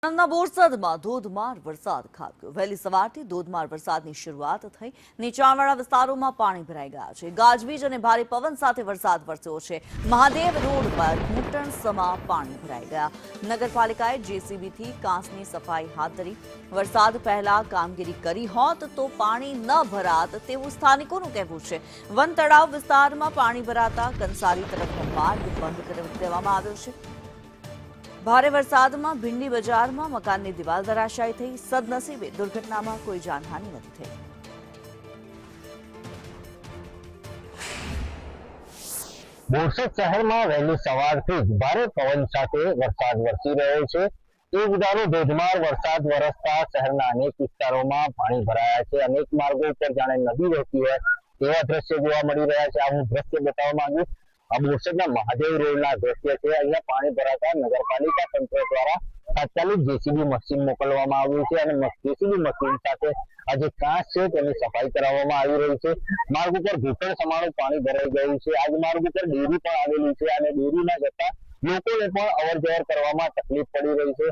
આણંદના બોરસદમાં ધોધમાર વરસાદ ખાબક્યો। વહેલી સવારથી ધોધમાર વરસાદની શરૂઆત થઈ। નીચાણવાળા વિસ્તારોમાં પાણી ભરાઈ ગયા છે। ગાજવીજ અને ભારે પવન સાથે વરસાદ વરસ્યો છે। મહાદેવ રોડ પર ઘૂંટણસમા પાણી ભરાઈ ગયા। નગરપાલિકાએ જેસીબીથી કાંસની સફાઈ હાથ ધરી। વરસાદ પહેલા કામગીરી કરી હોત તો પાણી ન ભરાત તેવું સ્થાનિકોનું કહેવું છે। વન તળાવ વિસ્તારમાં પાણી ભરાતા કંસારી તરફનો માર્ગ બંધ કરી દેવામાં આવ્યો છે। ભારે વરસાદમાં ભીંડી બજારમાં મકાનની દિવાલ ધરાશાયી થઈ। સદનસીબે દુર્ઘટનામાં કોઈ જાનહાનિ નથી થઈ। બોરસદ શહેરમાં વહેલી સવારથી જ ભારે પવન સાથે વરસાદ વરસી રહ્યો છે। એક ધારો ધોધમાર વરસાદ વરસતા શહેરના અનેક વિસ્તારોમાં પાણી ભરાયા છે। અનેક માર્ગો ઉપર જાણે નદી વહેતી હોય તેવા દ્રશ્યો જોવા મળી રહ્યા છે। આ હું દ્રશ્ય બતાવવા માંગીશ। આ બોરસદના મહાદેવ રોડના દ્રશ્ય છે। અહીંયા પાણી ભરાતા નગરપાલિકા તંત્ર દ્વારા તાત્કાલિક જેસીબી મશીન મોકલવામાં આવ્યું છે અને જેસીબી મશીન સાથે આ જે કાંસ છે તેની સફાઈ કરાવવામાં આવી રહી છે। માર્ગ ઉપર ઘૂંટણ સમાનું પાણી ભરાઈ ગયું છે। આજ માર્ગ ઉપર ડેરી પણ આવેલી છે અને ડેરીમાં જતા લોકોને પણ અવર જવર કરવામાં તકલીફ પડી રહી છે।